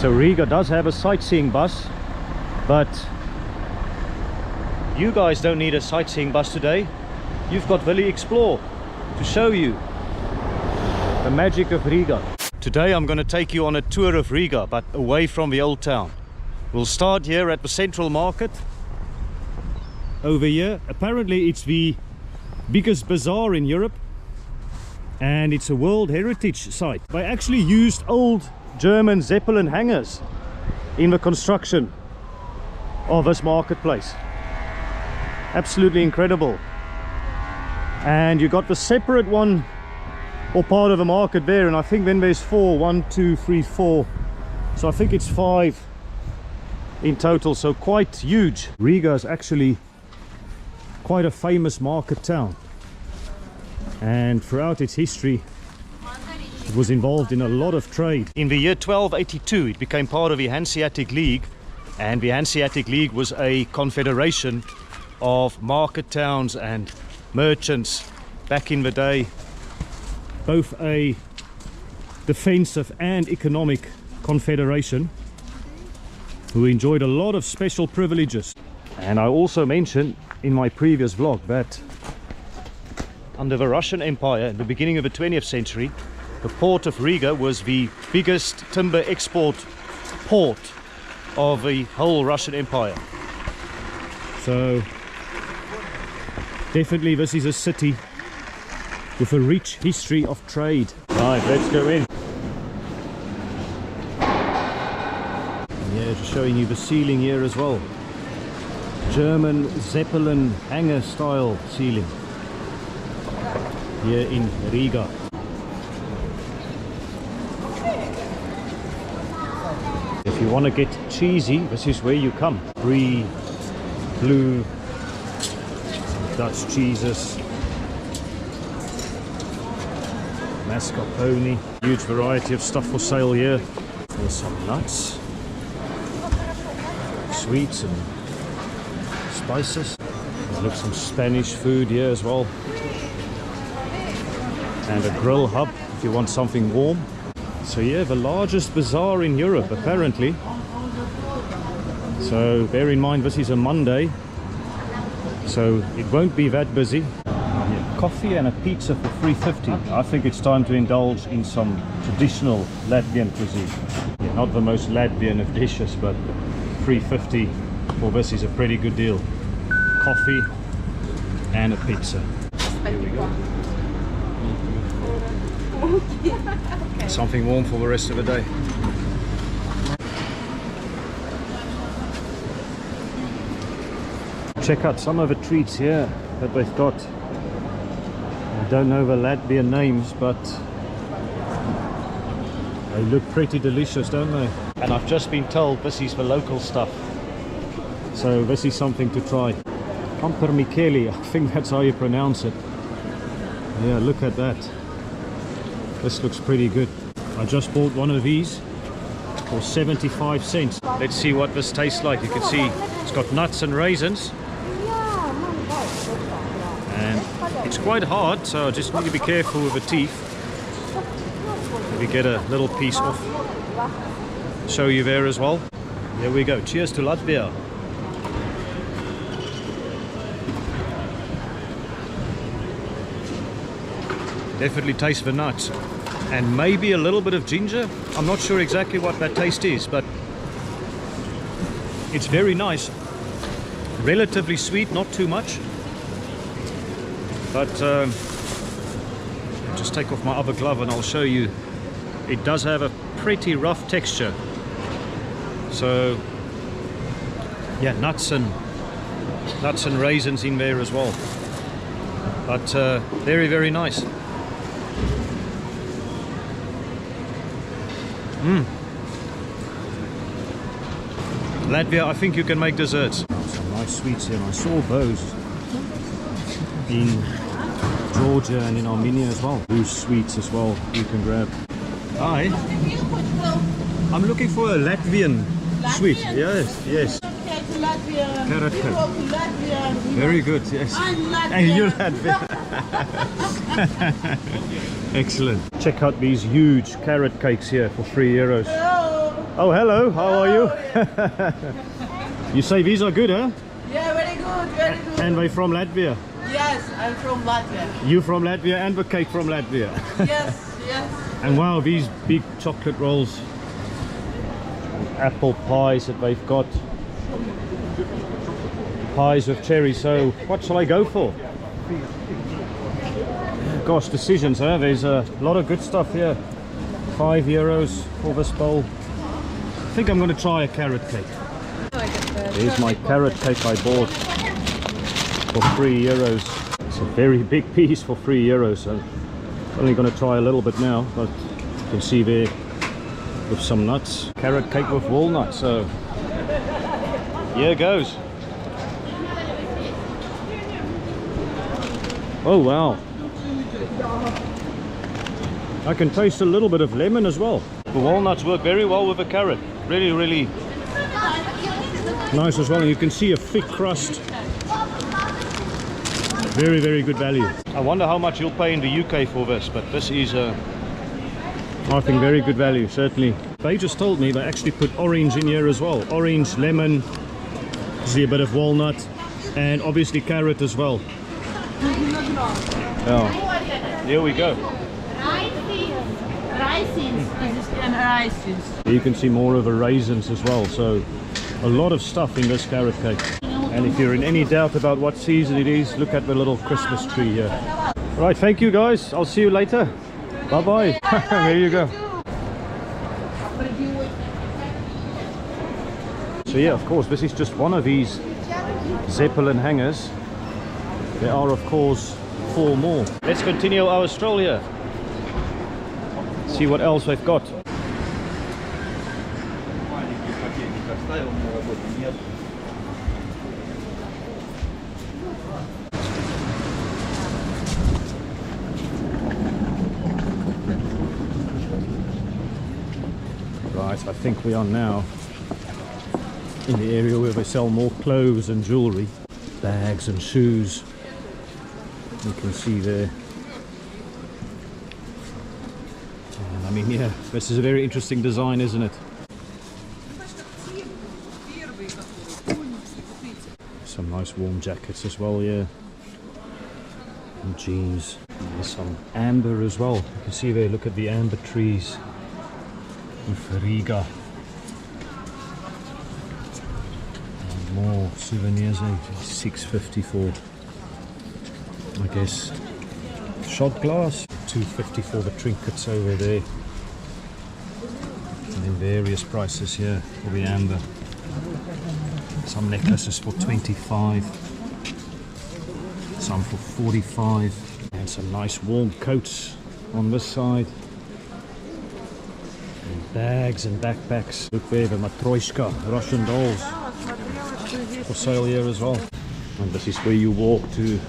So Riga does have a sightseeing bus, but you guys don't need a sightseeing bus today. You've got Willy Explore to show you the magic of Riga. Today I'm going to take you on a tour of Riga, but away from the old town. We'll start here at the central market. Over here, apparently it's the biggest bazaar in Europe, and it's a World Heritage Site. They actually used old German Zeppelin hangars in the construction of this marketplace. Absolutely incredible. And you got the separate one or part of the market there, and I think then there's 4, 1, 2, 3, 4, so I think it's 5 in total, so quite huge. Riga is actually quite a famous market town, and throughout its history it was involved in a lot of trade. In the year 1282 it became part of the Hanseatic League, and the Hanseatic League was a confederation of market towns and merchants back in the day, both a defensive and economic confederation who enjoyed a lot of special privileges. And I also mentioned in my previous vlog that under the Russian Empire in the beginning of the 20th century, the port of Riga was the biggest timber export port of the whole Russian Empire. So definitely this is a city with a rich history of trade. Right, let's go in. Yeah, just showing you the ceiling here as well. German Zeppelin hangar style ceiling here in Riga. If you want to get cheesy, this is where you come. Brie, blue, Dutch cheeses, mascarpone, huge variety of stuff for sale here. There's some nuts, sweets and spices. There's some Spanish food here as well, and a grill hub if you want something warm. So yeah, the largest bazaar in Europe apparently. So bear in mind this is a Monday, so it won't be that busy. Yeah, coffee and a pizza for $3.50. I think it's time to indulge in some traditional Latvian cuisine. Yeah, not the most Latvian of dishes, but $3.50 for this is a pretty good deal. Coffee and a pizza. Here we go. Something warm for the rest of the day. Check out some of the treats here that they've got. I don't know the Latvian names, but they look pretty delicious, don't they? And I've just been told this is the local stuff, so this is something to try. Pumpernickelli, I think that's how you pronounce it. Yeah, look at that. This looks pretty good. I just bought one of these for 75 cents. Let's see what this tastes like. You can see it's got nuts and raisins, and it's quite hard, so I just need to be careful with the teeth. Maybe get a little piece off. Show you there as well. Here we go. Cheers to Latvia. Definitely taste the nuts and maybe a little bit of ginger. I'm not sure exactly what that taste is, but it's very nice. Relatively sweet, not too much. But just take off my other glove and I'll show you. It does have a pretty rough texture. So yeah, nuts and raisins in there as well. But very, very nice. Latvia, I think you can make desserts. Some nice sweets here. I saw those in Georgia and in Armenia as well. Those sweets as well you can grab. Hi. I'm looking for a Latvian sweet. Yes, yes. Carrot cake. Very good, yes. And you're Latvian. Excellent. Check out these huge carrot cakes here for €3. Oh, hello. How are you? You say these are good, huh? Yeah, very good, very good. And they from Latvia? Yes, I'm from Latvia. You from Latvia and the cake from Latvia? Yes, yes. And wow, these big chocolate rolls. Apple pies that they've got. Pies with cherry. So what shall I go for? Gosh, decisions, huh? There's a lot of good stuff here. €5 for this bowl. I think I'm going to try a carrot cake. Here's my carrot cake I bought for €3. It's a very big piece for €3. So I'm only going to try a little bit now, but you can see there with some nuts. Carrot cake with walnuts. So here goes. Oh wow. I can taste a little bit of lemon as well. The walnuts work very well with the carrot. Really, really nice as well. And you can see a thick crust. Very, very good value. I wonder how much you'll pay in the UK for this, but this is I think very good value, certainly. They just told me they actually put orange in here as well. Orange, lemon, see a bit of walnut, and obviously carrot as well. Oh, here we go. You can see more of the raisins as well, so a lot of stuff in this carrot cake. And if you're in any doubt about what season it is, look at the little Christmas tree here. Right, thank you guys. I'll see you later. Bye bye. There you go. So yeah, of course, this is just one of these Zeppelin hangars. There are, of course, 4 more. Let's continue our stroll here. See what else they've got. Right, I think we are now in the area where they sell more clothes and jewellery, bags and shoes. You can see there. And I mean, yeah, this is a very interesting design, isn't it? Some nice warm jackets as well, yeah. And jeans. And there's some amber as well. You can see there, look at the amber trees with Riga. And more souvenirs, $6.50 for, I guess, shot glass. $2.50 for the trinkets over there. And then various prices here for the amber. Some necklaces for $25, some for $45, and some nice warm coats on this side. And bags and backpacks. Look there, the Matryoshka Russian dolls for sale here as well. And this is where you walk to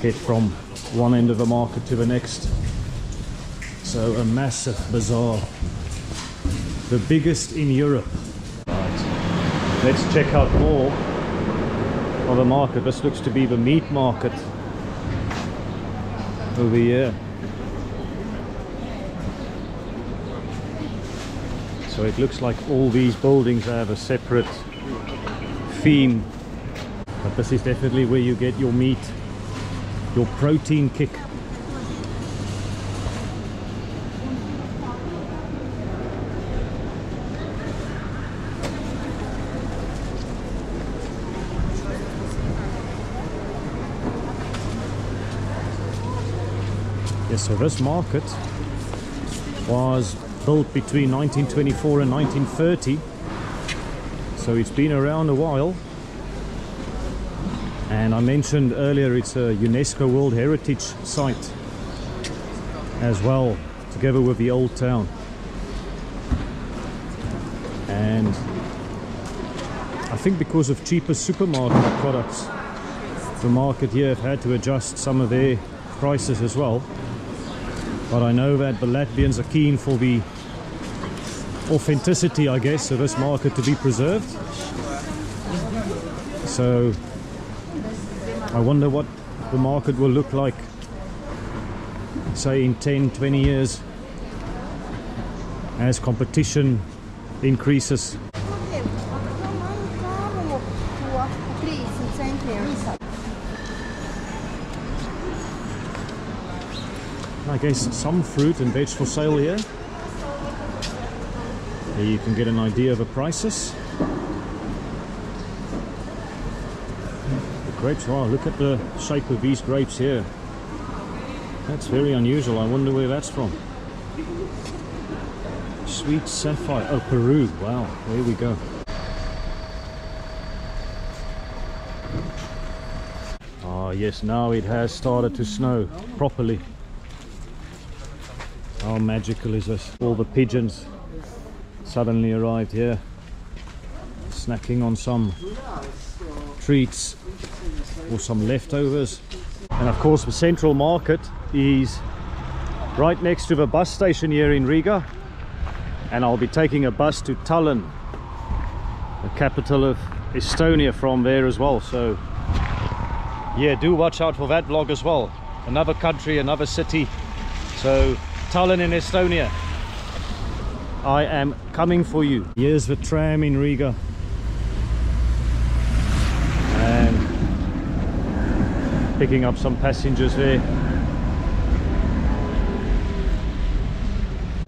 get from one end of the market to the next. So a massive bazaar, the biggest in Europe. Right, let's check out more of the market. This looks to be the meat market over here. So it looks like all these buildings have a separate theme, but this is definitely where you get your meat, your protein kick. Yes, so this market was built between 1924 and 1930, so it's been around a while. And I mentioned earlier it's a UNESCO World Heritage Site as well, together with the old town. And I think because of cheaper supermarket products, the market here have had to adjust some of their prices as well. But I know that the Latvians are keen for the authenticity, I guess, of this market to be preserved. So I wonder what the market will look like, say in 10, 20 years, as competition increases. I guess some fruit and veg for sale here. Here you can get an idea of the prices. The grapes, wow, look at the shape of these grapes here. That's very unusual. I wonder where that's from. Sweet sapphire. Oh, Peru. Wow, there we go. Ah, yes, now it has started to snow properly. How magical is this? All the pigeons suddenly arrived here, snacking on some treats or some leftovers. And of course the central market is right next to the bus station here in Riga, and I'll be taking a bus to Tallinn, the capital of Estonia, from there as well. So yeah, do watch out for that vlog as well. Another country, another city. So Tallinn in Estonia, I am coming for you. Here's the tram in Riga, and picking up some passengers there.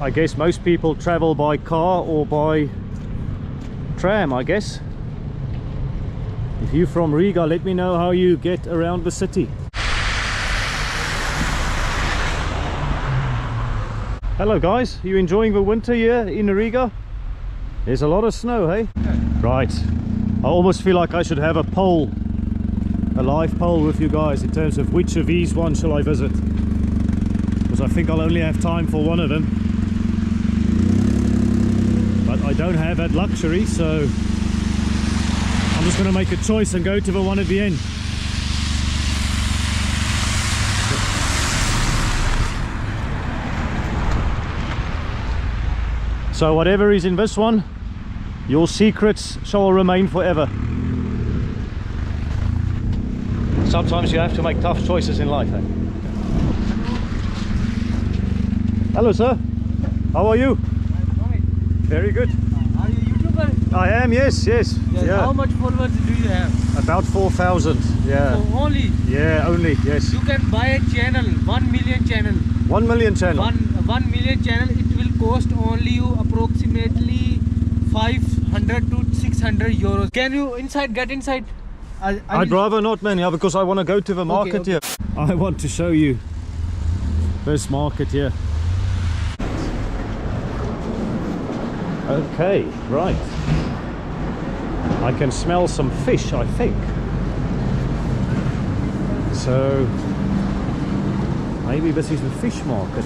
I guess most people travel by car or by tram, I guess. If you're from Riga, let me know how you get around the city. Hello guys, are you enjoying the winter here in Riga? There's a lot of snow, hey? Right, I almost feel like I should have a poll, a live poll with you guys in terms of which of these ones shall I visit, because I think I'll only have time for one of them, but I don't have that luxury, so I'm just going to make a choice and go to the one at the end. So whatever is in this one, your secrets shall remain forever. Sometimes you have to make tough choices in life. Eh? Hello sir, how are you? I'm fine. Very good. Are you a YouTuber? I am, yes. Yes. Yeah. How much followers do you have? About 4,000, yeah. So only? Yeah, only, yes. You can buy a channel, 1 million channel. 1 million channel? 1 million channel, it will cost only you approximately 500 to 600 euros. Can you get inside? I'd rather not, man, yeah, because I want to go to the market okay. here. I want to show you this market here. Okay, right. I can smell some fish, I think. So maybe this is the fish market.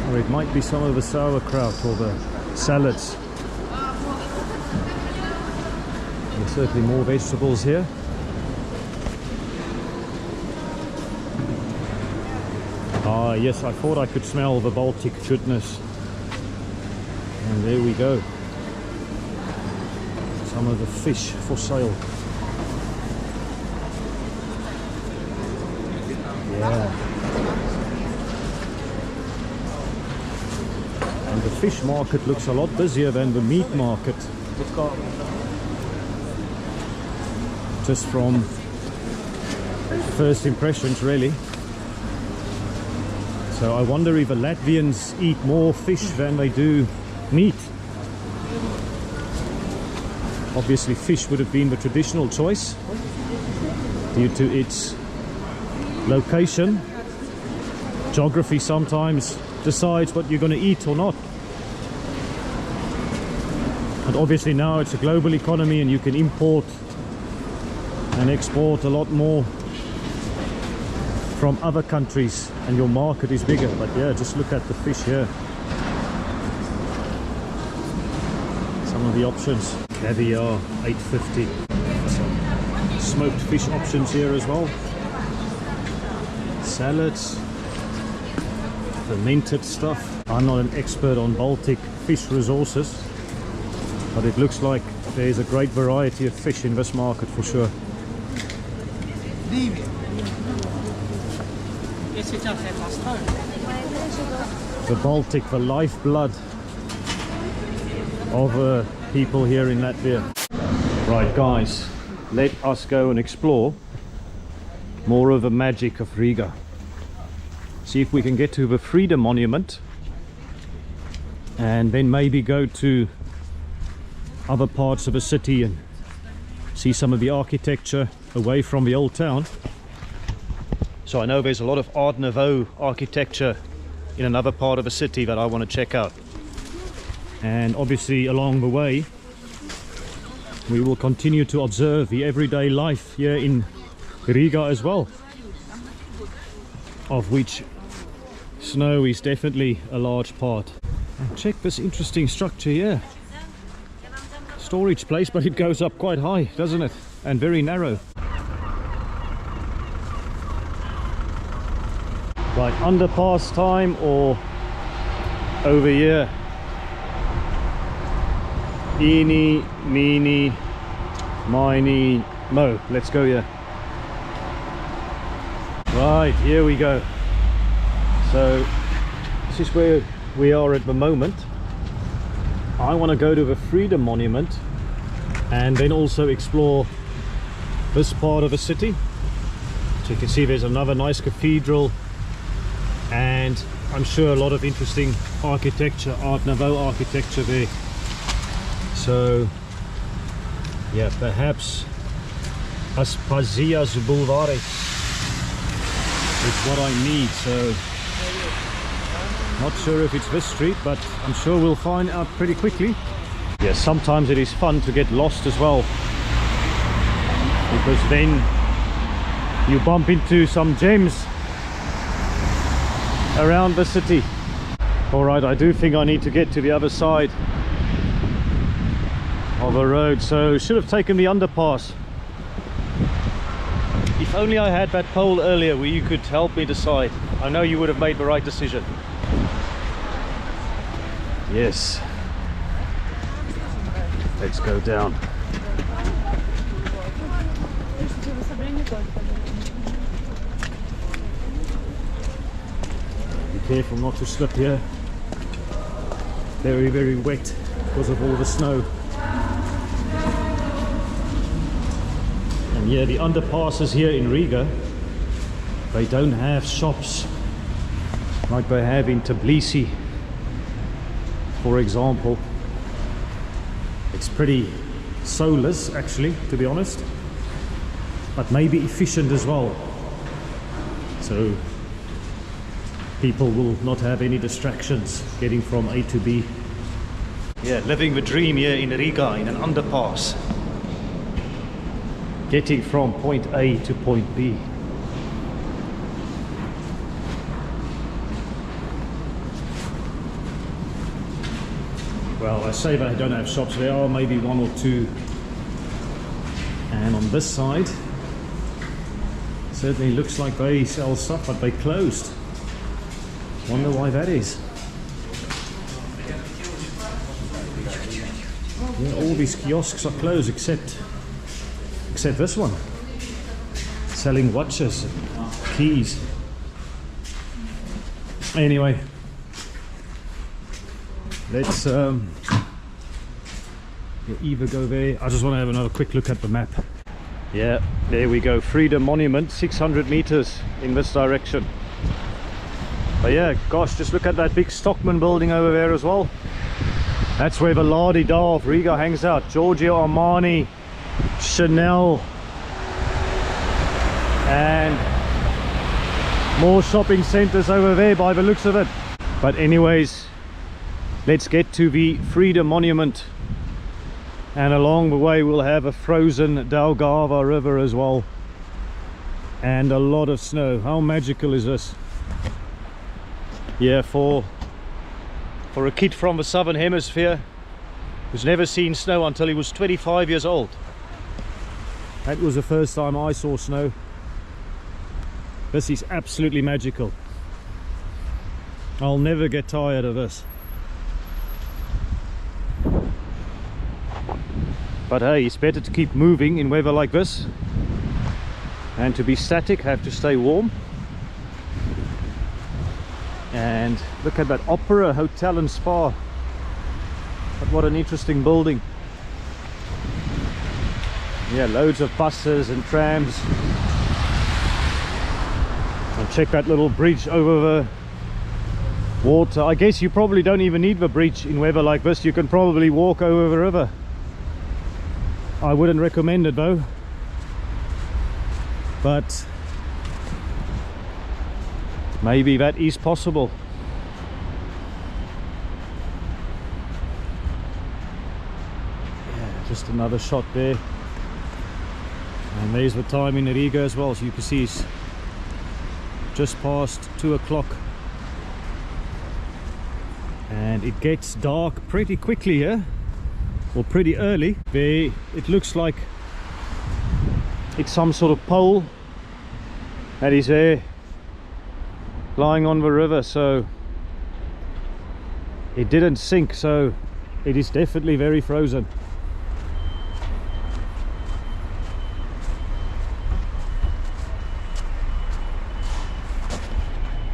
Or it might be some of the sauerkraut or the salads. There's certainly more vegetables here. Ah, yes, I thought I could smell the Baltic goodness. And there we go. Some of the fish for sale. Yeah. And the fish market looks a lot busier than the meat market. Just from first impressions, really. So I wonder if the Latvians eat more fish than they do meat. Obviously fish would have been the traditional choice due to its location. Geography sometimes decides what you're going to eat or not. And obviously now it's a global economy and you can import and export a lot more from other countries and your market is bigger. But yeah, just look at the fish here. Some of the options. Caviar, $8.50. Some smoked fish options here as well. Salads, fermented stuff. I'm not an expert on Baltic fish resources, but it looks like there's a great variety of fish in this market for sure. The Baltic, the lifeblood of people here in Latvia. Right guys, let us go and explore more of the magic of Riga. See if we can get to the Freedom Monument and then maybe go to other parts of the city and see some of the architecture away from the old town. So I know there's a lot of Art Nouveau architecture in another part of the city that I want to check out. And obviously along the way we will continue to observe the everyday life here in Riga as well, of which snow is definitely a large part. And check this interesting structure here. Storage place, but it goes up quite high, doesn't it? And very narrow. Right, underpass time or over here? Eeny, meeny, miny, mo. Let's go here. Right, here we go. So this is where we are at the moment. I want to go to the Freedom Monument and then also explore this part of the city. So you can see there's another nice cathedral, and I'm sure a lot of interesting architecture, Art Nouveau architecture there. So yeah, perhaps Aspasias Boulevard is what I need. So not sure if it's this street, but I'm sure we'll find out pretty quickly. Yeah, sometimes it is fun to get lost as well, because then you bump into some gems around the city. All right, I do think I need to get to the other side of a road, so should have taken the underpass. If only I had that pole earlier where you could help me decide. I know you would have made the right decision. Yes. Let's go down. Be careful not to slip here. Very, very wet because of all the snow. And yeah, the underpasses here in Riga, they don't have shops like they have in Tbilisi, for example. It's pretty soulless actually, to be honest, but maybe efficient as well, so people will not have any distractions getting from A to B. Yeah, living the dream here in Riga in an underpass, getting from point A to point B. Well, I say they don't have shops, there are maybe one or two. And on this side, certainly looks like they sell stuff, but they closed. Wonder why that is. Yeah, all these kiosks are closed except this one, selling watches and keys. Anyway, let's either go there. I just want to have another quick look at the map. Yeah, there we go, Freedom Monument, 600 meters in this direction. But yeah, gosh, just look at that big Stockman building over there as well. That's where the la-di-da of Riga hangs out. Giorgio Armani, Chanel, and more shopping centers over there by the looks of it. But anyways, let's get to the Freedom Monument, and along the way we'll have a frozen Daugava river as well, and a lot of snow. How magical is this? Yeah, for a kid from the southern hemisphere who's never seen snow until he was 25 years old. That was the first time I saw snow. This is absolutely magical. I'll never get tired of this. But hey, it's better to keep moving in weather like this, and to be static, have to stay warm. And look at that Opera Hotel and Spa. But what an interesting building. Yeah, loads of buses and trams. And check that little bridge over the water. I guess you probably don't even need the bridge in weather like this. You can probably walk over the river. I wouldn't recommend it though. But maybe that is possible. Yeah, just another shot there. And there's the time in Riga as well, so you can see it's just past 2 o'clock. And it gets dark pretty quickly here, or pretty early. There, it looks like it's some sort of pole that is there lying on the river, so it didn't sink, so it is definitely very frozen.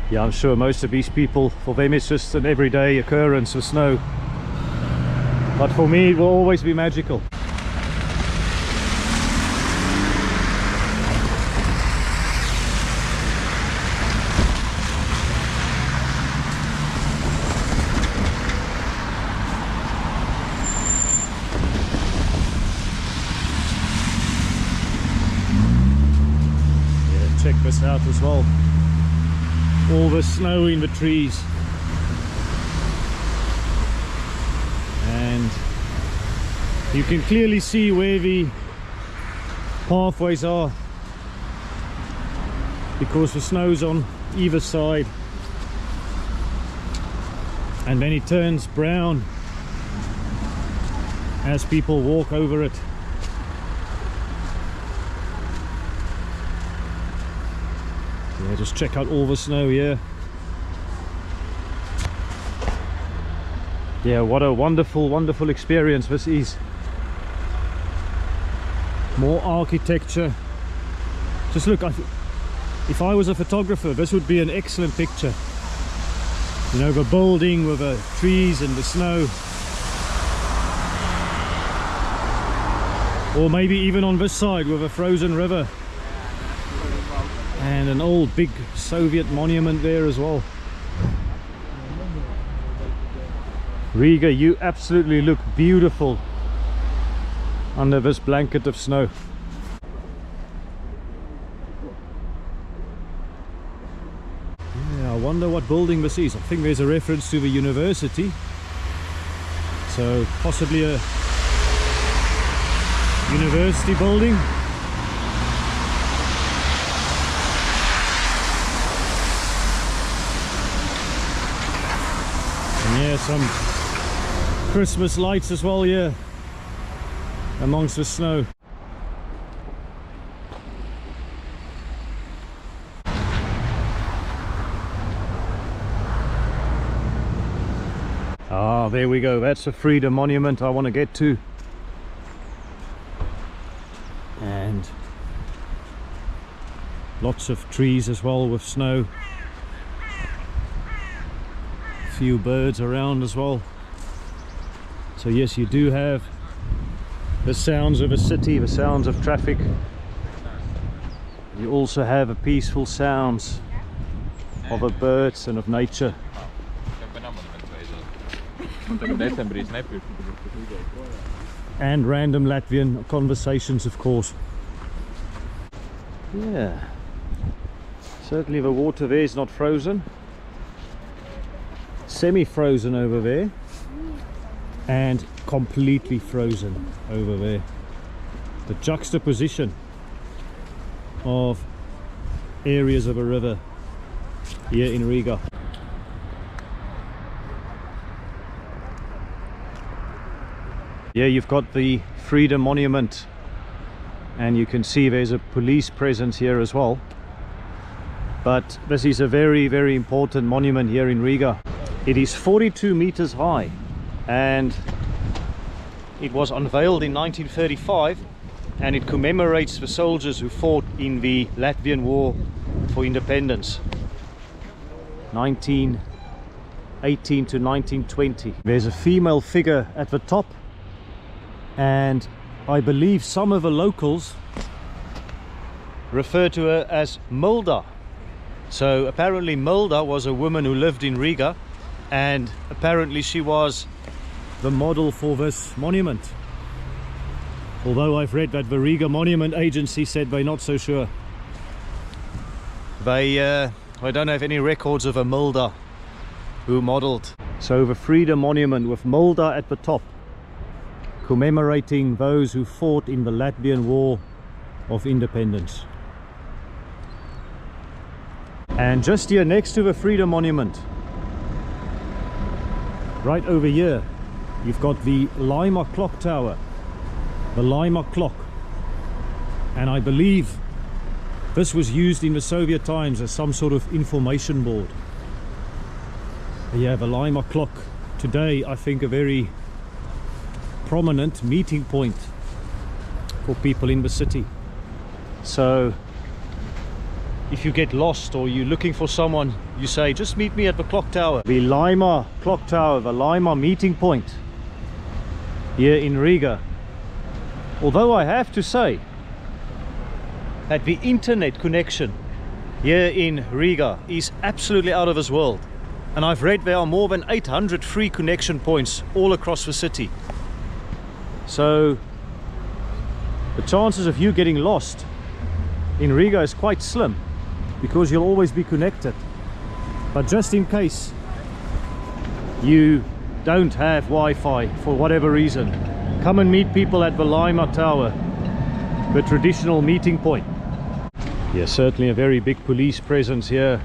Yeah, I'm sure most of these people, for them it's just an everyday occurrence of snow. But for me, it will always be magical. Yeah, check this out as well. All the snow in the trees, and you can clearly see where the pathways are because the snow's on either side, and then it turns brown as people walk over it. Yeah, just check out all the snow here. Yeah, what a wonderful, wonderful experience this is. More architecture. Just look, if I was a photographer, this would be an excellent picture. You know, the building with the trees and the snow. Or maybe even on this side with a frozen river. And an old big Soviet monument there as well. Riga, you absolutely look beautiful under this blanket of snow. Yeah, I wonder what building this is. I think there's a reference to the university. So possibly a university building. Yeah, some Christmas lights as well, yeah, amongst the snow. Ah, there we go. That's a freedom monument I want to get to. And lots of trees as well with snow. Few birds around as well. So yes, you do have the sounds of a city, the sounds of traffic. You also have the peaceful sounds of the birds and of nature. And random Latvian conversations, of course. Yeah, certainly the water there is not frozen. Semi-frozen over there and completely frozen over there. The juxtaposition of areas of a river here in Riga. Yeah, you've got the Freedom Monument, and you can see there's a police presence here as well. But this is a very, very important monument here in Riga. It is 42 meters high, and it was unveiled in 1935, and it commemorates the soldiers who fought in the Latvian War for Independence, 19 1918 to 1920. There's a female figure at the top, and I believe some of the locals refer to her as Mulda. So apparently Mulda was a woman who lived in Riga, and apparently she was the model for this monument. Although I've read that the Riga Monument Agency said they're not so sure. I don't have any records of a Mulda who modeled. So the Freedom Monument with Mulda at the top, commemorating those who fought in the Latvian War of Independence. And just here next to the Freedom Monument, right over here, you've got the Laima Clock Tower, the Laima Clock. And I believe this was used in the Soviet times as some sort of information board. Yeah, the Laima Clock today, I think, a very prominent meeting point for people in the city. So if you get lost or you're looking for someone, you say, just meet me at the clock tower. The Laima Clock Tower, the Laima meeting point here in Riga. Although I have to say that the internet connection here in Riga is absolutely out of this world. And I've read there are more than 800 free connection points all across the city. So the chances of you getting lost in Riga is quite slim, because you'll always be connected. But just in case you don't have Wi-Fi for whatever reason, come and meet people at the Laima Tower, the traditional meeting point. Yeah, certainly a very big police presence here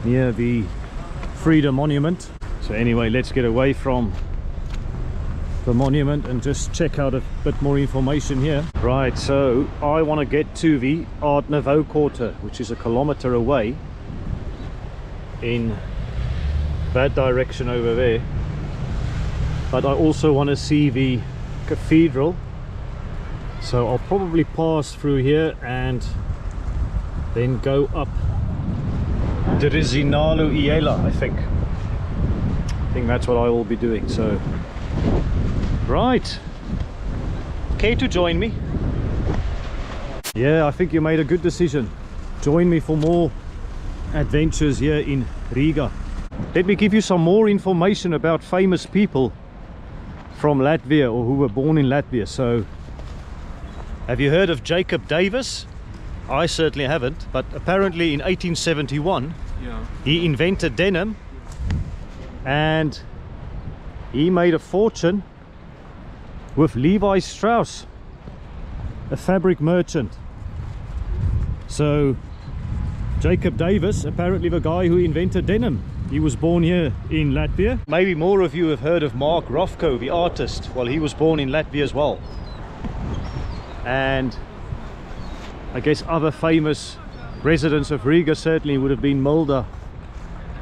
near the Freedom Monument. So anyway, let's get away from the monument and just check out a bit more information here. Right, so I want to get to the Art Nouveau quarter, which is 1 kilometer away in that direction over there. But I also want to see the cathedral, so I'll probably pass through here and then go up Drizinalu Iela, I think that's what I will be doing. So right, care to join me? Yeah, I think you made a good decision. Join me for more adventures here in Riga. Let me give you some more information about famous people from Latvia, or who were born in Latvia. So have you heard of Jacob Davis? I certainly haven't, but apparently in 1871 he invented denim, and he made a fortune with Levi Strauss, a fabric merchant. So Jacob Davis, apparently the guy who invented denim, he was born here in Latvia. Maybe more of you have heard of Mark Rothko, the artist. Well, he was born in Latvia as well. And I guess other famous residents of Riga certainly would have been Mulda,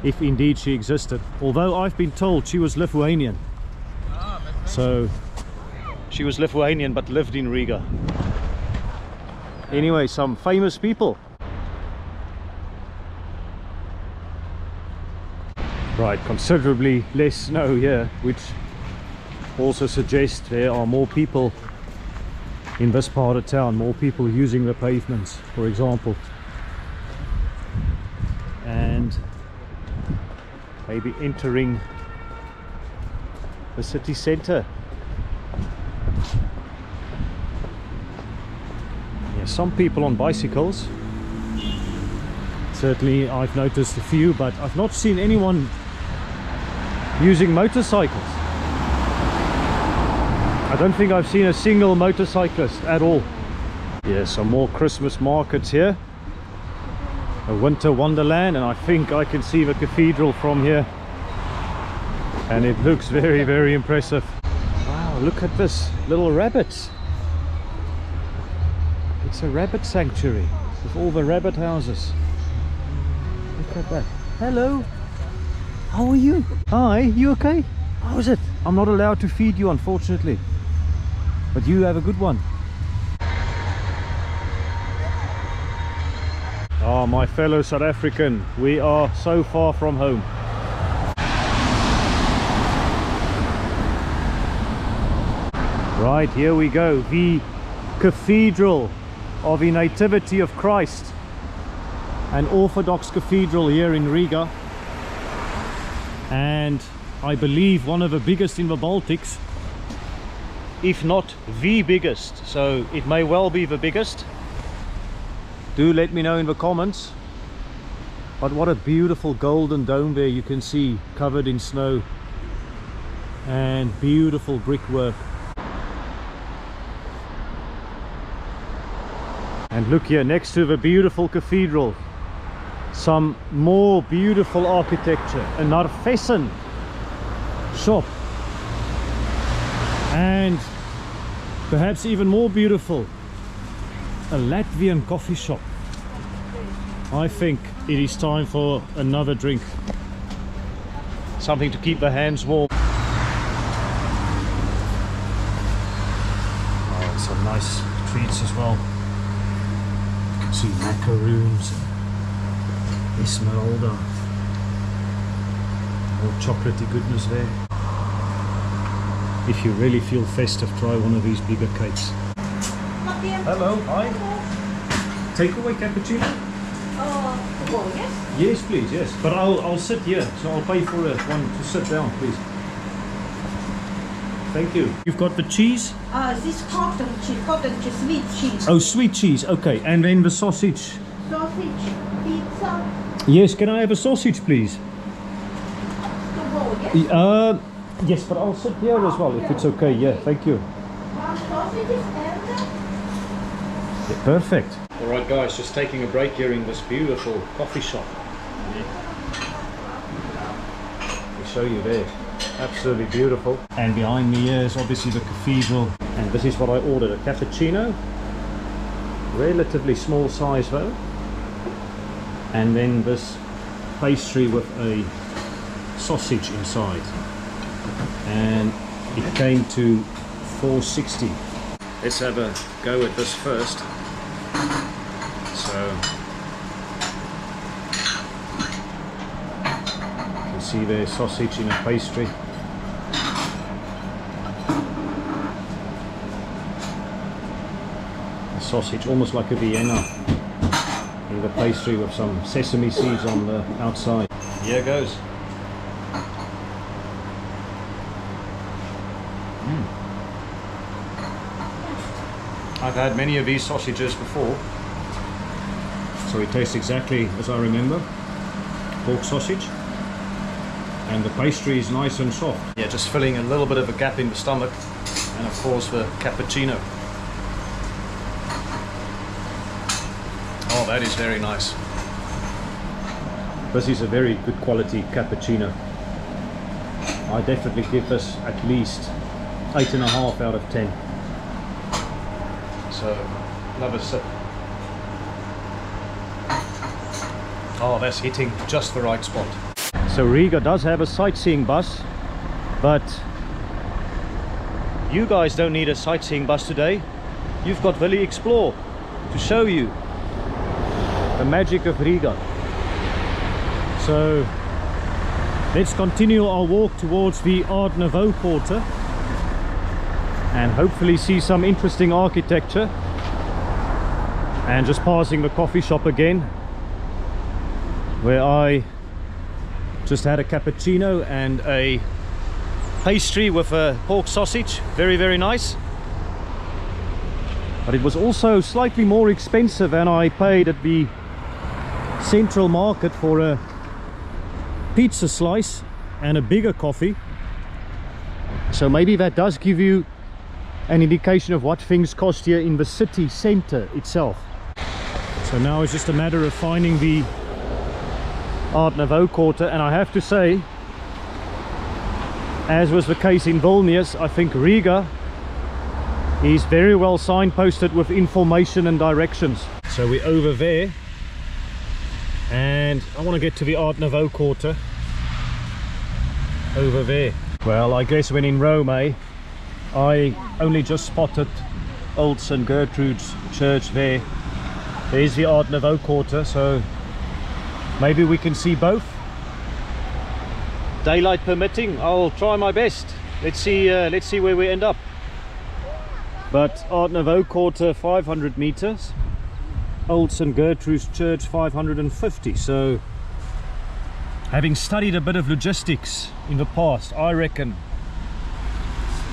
if indeed she existed. Although I've been told she was Lithuanian. So she was Lithuanian but lived in Riga. Anyway, some famous people. Right, considerably less snow here, which also suggests there are more people in this part of town, more people using the pavements, for example, and maybe entering the city center. Yeah, some people on bicycles. Certainly I've noticed a few, but I've not seen anyone using motorcycles. I don't think I've seen a single motorcyclist at all. Yeah, some more Christmas markets here. A winter wonderland, and I think I can see the cathedral from here. And it looks very, very impressive. Wow, look at this, little rabbits. It's a rabbit sanctuary with all the rabbit houses. Look at that. Hello. How are you? Hi, you okay? How is it? I'm not allowed to feed you, unfortunately. But you have a good one. Oh, my fellow South African, we are so far from home. Right, here we go, the Cathedral of the Nativity of Christ, an Orthodox cathedral here in Riga, and I believe one of the biggest in the Baltics, if not the biggest, so it may well be the biggest. Do let me know in the comments. But what a beautiful golden dome there you can see, covered in snow, and beautiful brickwork. And look here, next to the beautiful cathedral, some more beautiful architecture, an Artisan shop, and perhaps even more beautiful, a Latvian coffee shop. I think it is time for another drink, something to keep the hands warm. Oh, some nice treats as well. You can see macaroons, Esmeralda, more chocolatey goodness there. If you really feel festive, try one of these bigger cakes. Hello, hi. Takeaway cappuccino? Oh, yes? Yes, please, yes. But I'll sit here, so I'll pay for one to sit down, please. Thank you. You've got the cheese? This cottage cheese, sweet cheese. Oh, sweet cheese, okay. And then the sausage? Sausage, pizza, Yes, can I have a sausage, please? to go, yes? Yes, but I'll sit here as well, if it's okay. Yeah, thank you. Sausages and... Yeah, perfect. Alright guys, just taking a break here in this beautiful coffee shop. I'll show you there. Absolutely beautiful. And behind me here is obviously the cathedral. And this is what I ordered, a cappuccino. Relatively small size though. And then this pastry with a sausage inside. And it came to $4.60. Let's have a go at this first. So you can see there's sausage in a pastry. The sausage almost like a Vienna in the pastry with some sesame seeds on the outside. Here goes. I've had many of these sausages before, so it tastes exactly as I remember. Pork sausage, and the pastry is nice and soft. Yeah, just filling a little bit of a gap in the stomach, and of course the cappuccino. Oh, that is very nice. This is a very good quality cappuccino. I definitely give this at least 8.5 out of 10. So, another sip. Oh, that's hitting just the right spot. So Riga does have a sightseeing bus, but you guys don't need a sightseeing bus today. You've got Vili Explore to show you the magic of Riga. So let's continue our walk towards the Art Nouveau quarter and hopefully see some interesting architecture. And just passing the coffee shop again, where I just had a cappuccino and a pastry with a pork sausage. Very, very nice. But it was also slightly more expensive than I paid at the Central Market for a pizza slice and a bigger coffee. So maybe that does give you an indication of what things cost here in the city center itself. So now it's just a matter of finding the Art Nouveau quarter, and I have to say, as was the case in Vilnius, I think Riga is very well signposted with information and directions. So we're over there, and I want to get to the Art Nouveau quarter over there. Well, I guess when in Rome, I only just spotted old St. Gertrude's church there. There's the Art Nouveau quarter, so maybe we can see both. Daylight permitting, I'll try my best. Let's see where we end up. But Art Nouveau quarter 500 meters, Old St. Gertrude's Church 550. So having studied a bit of logistics in the past, I reckon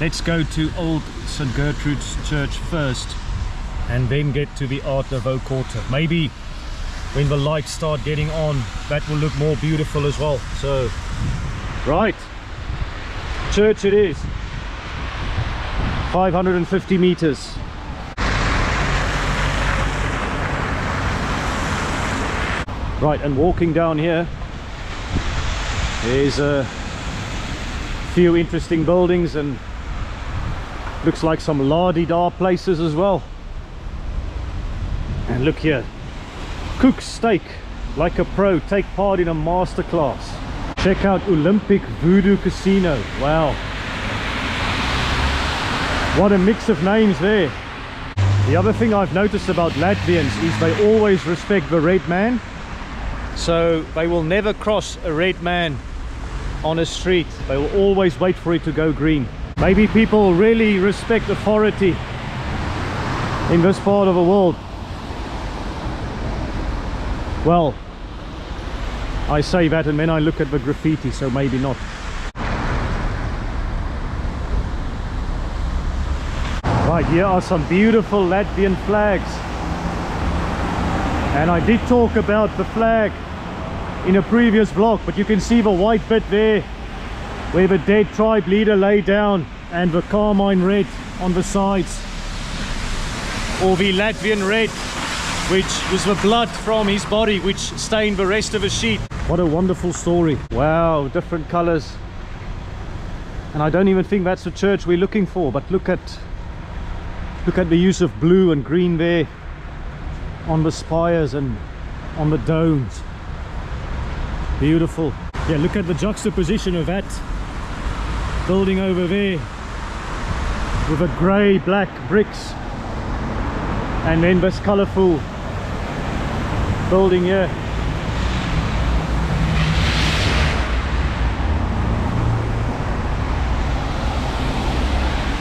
let's go to Old St. Gertrude's Church first and then get to the Art Nouveau quarter. Maybe when the lights start getting on, that will look more beautiful as well. So right, church it is, 550 meters. Right, and walking down here, there's a few interesting buildings and looks like some la-di-da places as well. And look here, cook steak like a pro, take part in a masterclass. Check out Olympic Voodoo Casino. Wow, what a mix of names there. The other thing I've noticed about Latvians is they always respect the red man. So they will never cross a red man on a street. They will always wait for it to go green. Maybe people really respect authority in this part of the world. Well, I say that and then I look at the graffiti, so maybe not. Right, here are some beautiful Latvian flags. And I did talk about the flag in a previous vlog, but you can see the white bit there where the dead tribe leader lay down, and the carmine red on the sides, or the Latvian red, which was the blood from his body which stained the rest of the sheet. What a wonderful story. Wow, different colors. And I don't even think that's the church we're looking for, but look at the use of blue and green there on the spires and on the domes. Beautiful. Yeah, look at the juxtaposition of that building over there with the grey black bricks, and then this colourful building here.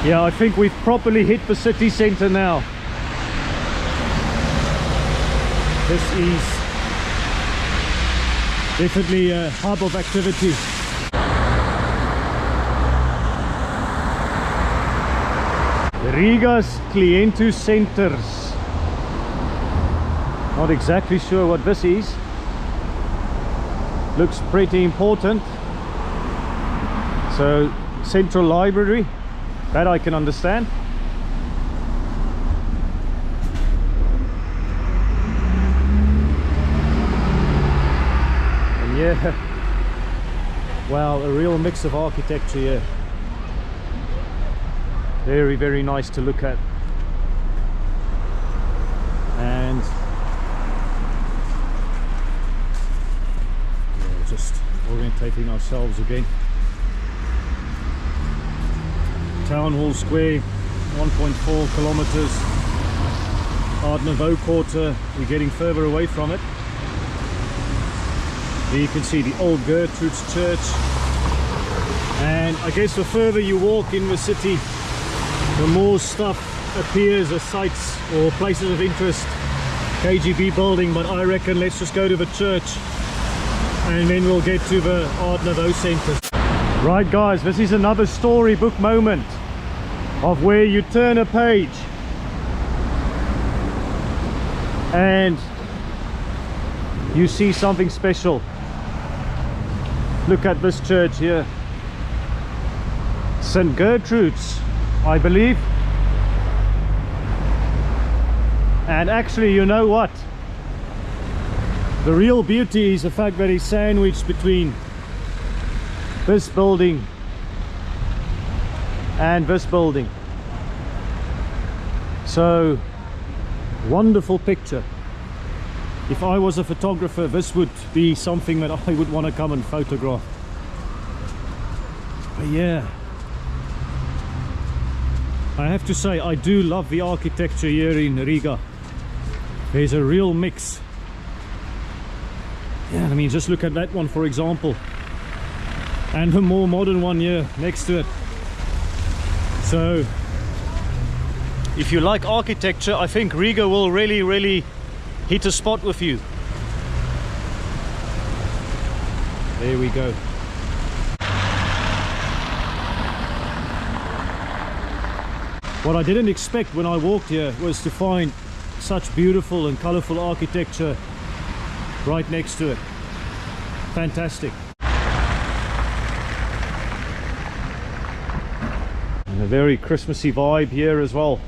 Yeah, I think we've properly hit the city centre now. This is definitely a hub of activity. Riga's Clientus Centers. Not exactly sure what this is. Looks pretty important. So, central library, that I can understand. And yeah, wow, a real mix of architecture here. Very, very nice to look at. And yeah, just orientating ourselves again. Town Hall Square, 1.4 kilometers. Art Nouveau quarter, we're getting further away from it. There you can see the old Gertrude's Church. And I guess the further you walk in the city, the more stuff appears as sites or places of interest. KGB building, but I reckon let's just go to the church and then we'll get to the Art Nouveau Centre. Right guys, this is another storybook moment of where you turn a page and you see something special. Look at this church here, St. Gertrude's, I believe. And actually, you know what? The real beauty is the fact that it's sandwiched between this building and this building. So, wonderful picture. If I was a photographer, this would be something that I would want to come and photograph. But yeah, I have to say I do love the architecture here in Riga. There's a real mix. Yeah, I mean, just look at that one for example, and the more modern one here next to it. So if you like architecture, I think Riga will really hit a spot with you. There we go. What I didn't expect when I walked here was to find such beautiful and colorful architecture right next to it. Fantastic. And a very Christmassy vibe here as well,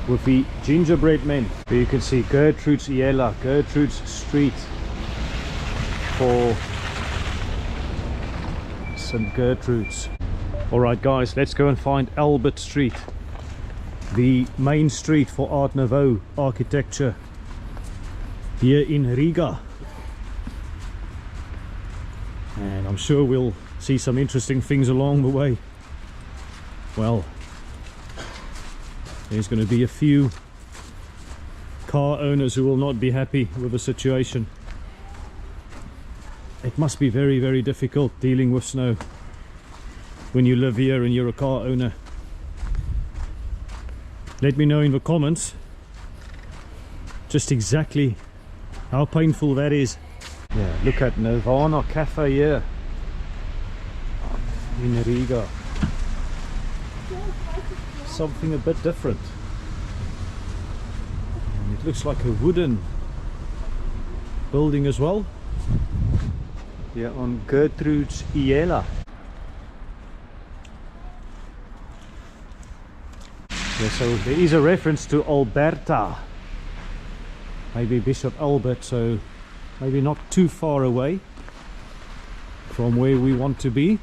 with the gingerbread men. Here you can see Gertrude's Iela, Gertrude's Street for St. Gertrude's. Alright guys, let's go and find Albert Street, the main street for Art Nouveau architecture here in Riga. And I'm sure we'll see some interesting things along the way. Well, there's going to be a few car owners who will not be happy with the situation. It must be very difficult dealing with snow when you live here and you're a car owner. Let me know in the comments just exactly how painful that is. Yeah, look at Nirvana Cafe here in Riga. Something a bit different. And it looks like a wooden building as well. Yeah, on Gertrude's Iela. Yeah, so there is a reference to Alberta. Maybe Bishop Albert, so maybe not too far away from where we want to be.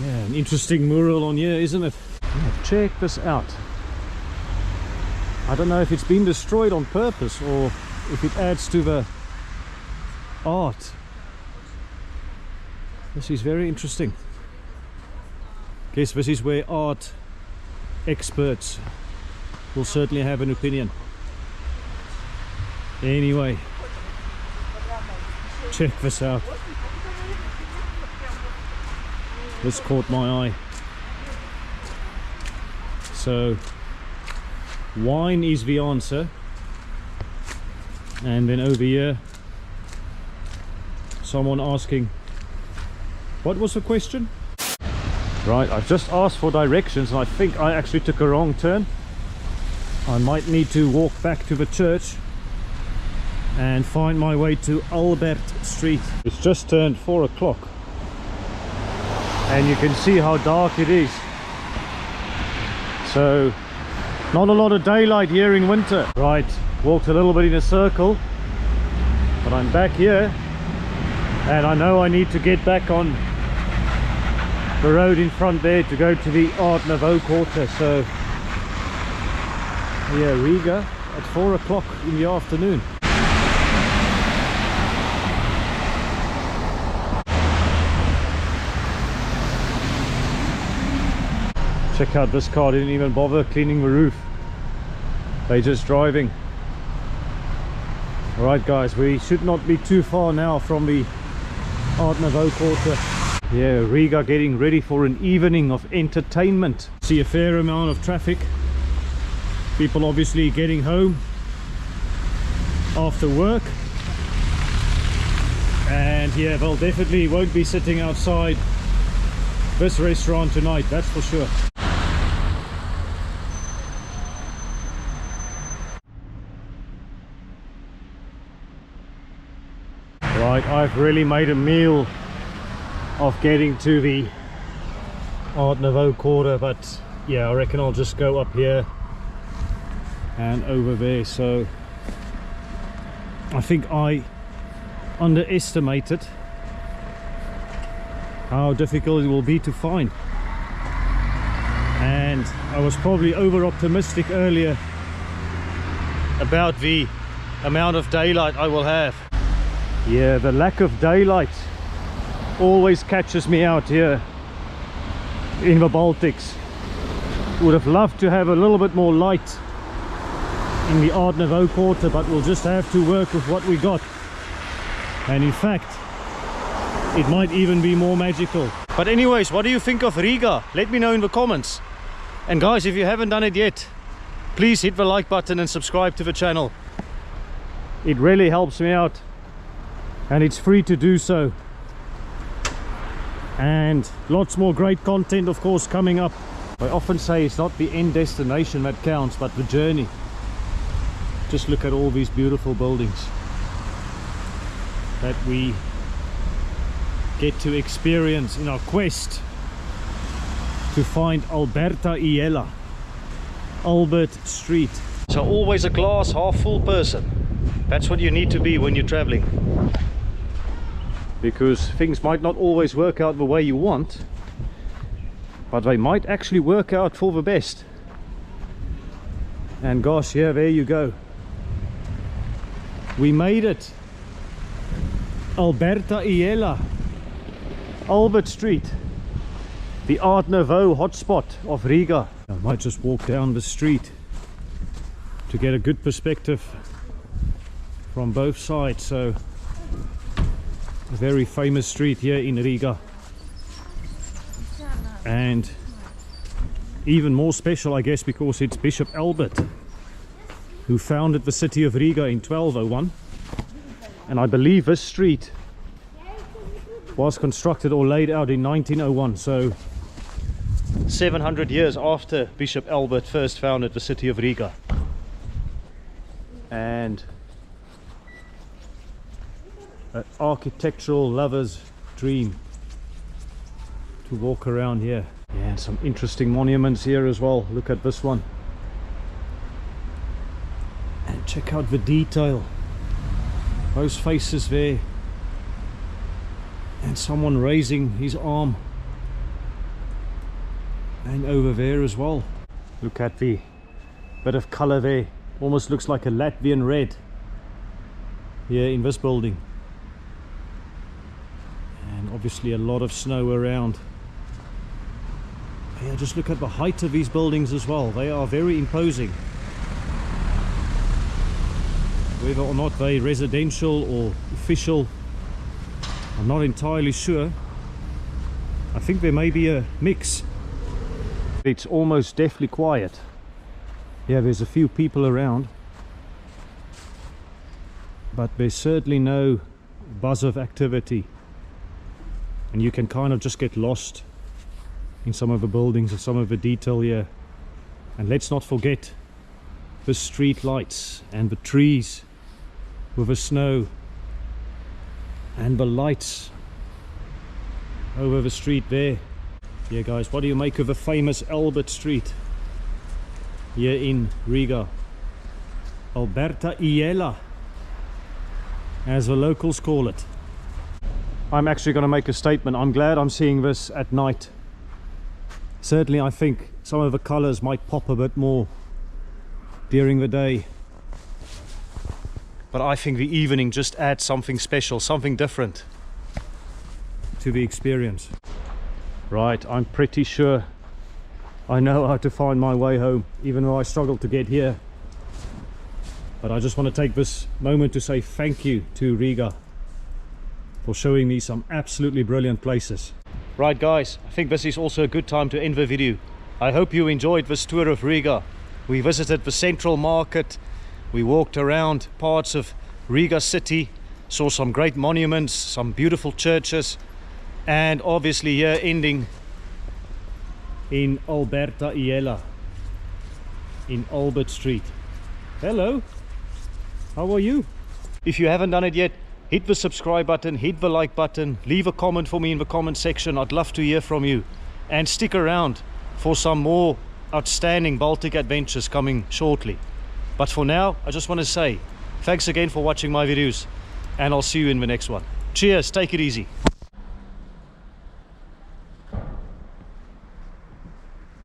Yeah, an interesting mural on here, isn't it? Yeah, check this out. I don't know if it's been destroyed on purpose or if it adds to the art. This is very interesting. Guess this is where art experts will certainly have an opinion. Anyway, check this out. This caught my eye. So, wine is the answer. And then over here, someone asking, what was the question? Right, I've just asked for directions and I think I actually took a wrong turn. I might need to walk back to the church and find my way to Albert Street. It's just turned 4 o'clock and you can see how dark it is. So not a lot of daylight here in winter. Right, walked a little bit in a circle, but I'm back here and I know I need to get back on the road in front there to go to the Art Nouveau quarter. So yeah, Riga at 4 o'clock in the afternoon. Check out this car, didn't even bother cleaning the roof. They're just driving. Alright guys, we should not be too far now from the Art Nouveau quarter. Yeah, Riga getting ready for an evening of entertainment. See a fair amount of traffic. People obviously getting home after work. And yeah, they'll definitely won't be sitting outside this restaurant tonight, that's for sure. Right, I've really made a meal of getting to the Art Nouveau quarter, but yeah, I reckon I'll just go up here and over there. So I think I underestimated how difficult it will be to find, and I was probably over optimistic earlier about the amount of daylight I will have. Yeah, the lack of daylight always catches me out here in the Baltics. Would have loved to have a little bit more light in the Art Nouveau quarter, but we'll just have to work with what we got. And in fact, it might even be more magical. But anyways, what do you think of Riga? Let me know in the comments. And guys, if you haven't done it yet, please hit the like button and subscribe to the channel. It really helps me out, and it's free to do so. And lots more great content, of course, coming up. I often say it's not the end destination that counts, but the journey. Just look at all these beautiful buildings that we get to experience in our quest to find Alberta Iella, Albert Street. So always a glass half full person. That's what you need to be when you're traveling, because things might not always work out the way you want, but they might actually work out for the best. And gosh, yeah, there you go, we made it. Alberta Iella, Albert Street, the Art Nouveau hotspot of Riga. I might just walk down the street to get a good perspective from both sides. So a very famous street here in Riga, and even more special, I guess, because it's Bishop Albert who founded the city of Riga in 1201, and I believe this street was constructed or laid out in 1901, so 700 years after Bishop Albert first founded the city of Riga. And an architectural lover's dream to walk around here. Yeah, and some interesting monuments here as well. Look at this one, and check out the detail. Those faces there, and someone raising his arm, and over there as well. Look at the bit of color there, almost looks like a Latvian red here in this building. And obviously a lot of snow around. Yeah, just look at the height of these buildings as well. They are very imposing. Whether or not they residential or official, I'm not entirely sure. I think there may be a mix. It's almost deathly quiet. Yeah, there's a few people around, but there's certainly no buzz of activity, and you can kind of just get lost in some of the buildings and some of the detail here. And let's not forget the street lights and the trees with the snow and the lights over the street there. Yeah guys, what do you make of the famous Albert Street here in Riga? Alberta Iella, as the locals call it. I'm actually going to make a statement. I'm glad I'm seeing this at night. Certainly I think some of the colors might pop a bit more during the day, but I think the evening just adds something special, something different to the experience. Right, I'm pretty sure I know how to find my way home, even though I struggled to get here. But I just want to take this moment to say thank you to Riga for showing me some absolutely brilliant places. Right guys, I think this is also a good time to end the video. I hope you enjoyed this tour of Riga. We visited the central market, we walked around parts of Riga city, saw some great monuments, some beautiful churches, and obviously here ending in Alberta Iella, in Albert Street. Hello, how are you? If you haven't done it yet, hit the subscribe button, hit the like button, leave a comment for me in the comment section. I'd love to hear from you, and stick around for some more outstanding Baltic adventures coming shortly. But for now, I just want to say thanks again for watching my videos, and I'll see you in the next one. Cheers, take it easy.